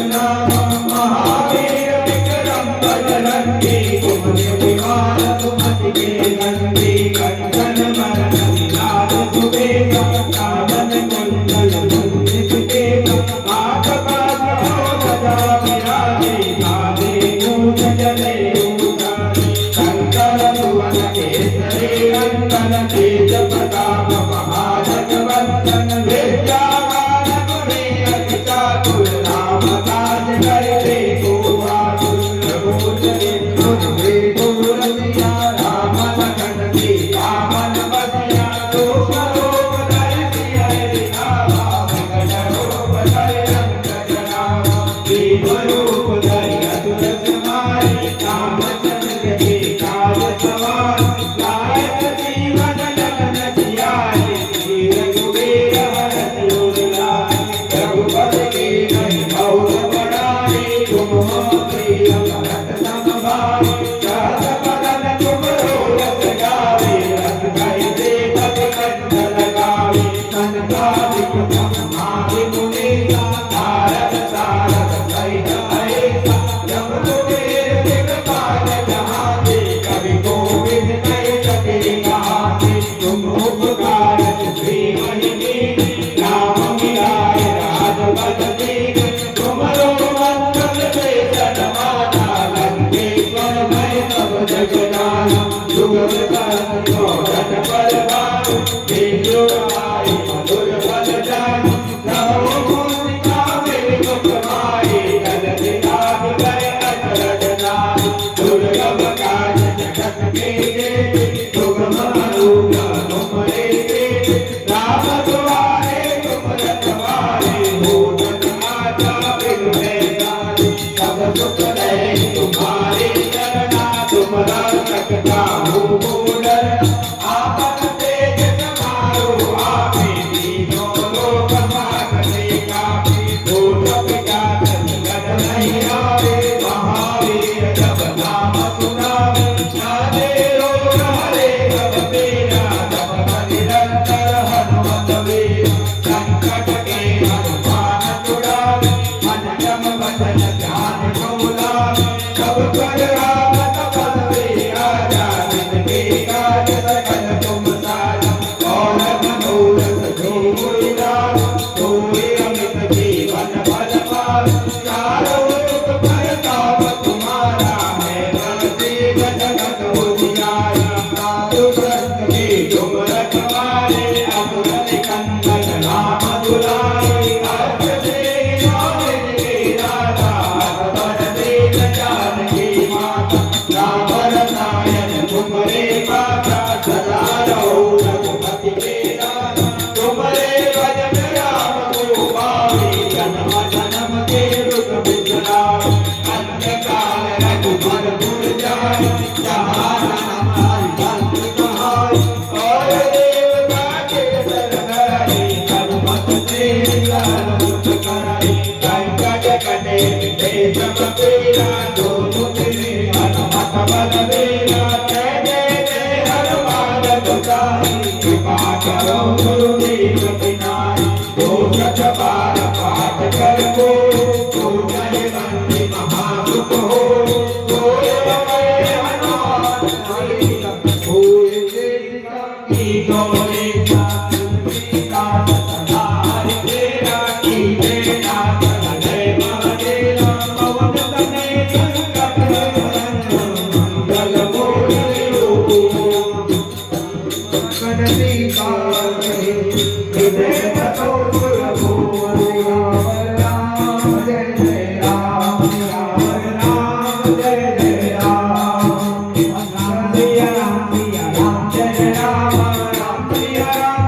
नाम महावीर विक्रम बजरंगी कुमति निवार सुमति के नंदी कंचन बरन विराज सुबेद कानन कुंडल कुंजित केत आठ पाद ध्वजा विराजे कांधे मूंछ जनेऊ शंकर सुवन केसरी नंदन तेज प्रताप महाजगवंदन विद्यावान गुणी अति चातुर राम काज करते को आतुर प्रभुज विष्णु देव रसिया राम लखन सीता मन बसिया रूप रूप धरि सिय दिखावा विकट रूप धरि रंग जनावा दीप रूप धरि असुर संहारे रामचंद्र के काज सवार लायक जीवन जगन जियाए वीर कुबेर हरति उर्लाए रघुपति के कहि बहुत बड़ाई तुम हो प्रिय भरत सम भाई सहस बदन तुम रोरस गावे रस गए देवत कंठ लगावे संतादिक ब्रह्मादि मुनीसा नारद सारद सहित अहिसा जब कुबेर दिगपाल जहाते कवि कोविद कहि सके कहाते तुम उपकार श्री महिनी राम मिलाए राजपद दीन तुमरो मंगल वेद माता लंकेश्वर भय सब जग जाना जुगल करन मोहन परवान तेजो आए मधुर फल जान रहो मूर्तिका मेरे मुख माए जल दिलाग गए अचरज नाय दुर्गम काज जगत के जेते सुगम अनुग्रह तुमरे तेते राम दुआरे तुम रखवारे भूषण माता बिनु पैसारे सब सुख रहे तुम्हारे चरना तुम रक्षक काहू को डरना आपन तेज समारो आपे तीनों लोक माकते कापे भूत पिशाच निकट नहीं आवे महावीर जब नाम सुनावे सारे रोग हरे सब पीरा जपत निरंतर हनुमत वीर संकट के हनुमान छुड़ावे मन क्रम वचन ध्यान को लावे सब पर रामत पद राजा जिनके काज सकल तुम साजा और मनोरथ जो कोई लाभ सोए अमित जीवन फल पावे चारों युग प्रताप तुम्हारा है बलते जगत उजियारा साधु संत के तुम रखवारे असुर निकंदन राम दुलारे अर्थ से नौनिध के दाता अकबर देव जानकी माता राम रसायन तुमरे पासा सदा रहो रघुपति के दाता तुमरे भजन राम को पावे जन्म जन्म के दुख बिसरावे अन्य काल रघुबर पुर जाए जहाँ नाम हरि भक्त कहाए और देवता के शरण रहे हनुमत से सर्व सुख कराए संकट कटे मिटे सब पीरा जो सुख हनुमत बल बेरा जय जय जय हनुमान गोसाई कृपा करो गुरुदेव पिनाई जो सच बार पाठ कर को तो जय बंदी महासुख हो सोए गए हनुमान होए की गौरे सीता सदा हरि तेरा की बेटा जय महादेवा पवन तनय संकट हरन मंगल मूर्ति रूप कदली काल हृदय ततो प्रभु राम जय जय राम राम राम जय जय राम राम जय राम जय राम राम जय राम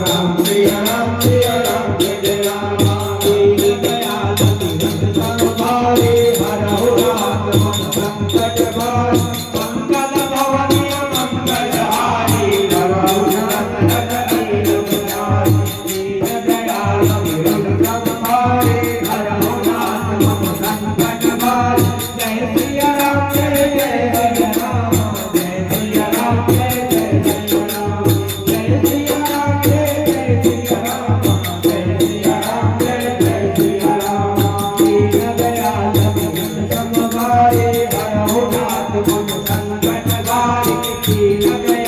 राम जय राम जय जय राम दीन दयाल तीरथ संभाले हरहु रात मन संकट भार मंगल भवन मंगल हारी हरहु रतन नील मुरारी दीन दयाल तीरथ संभाले हरहु रात मन संकट भार जय सिया राम जय जय हरि राम जय सिया राम जय जय हरि राम जय सिया राम जय जय सिया राम दीन दयाल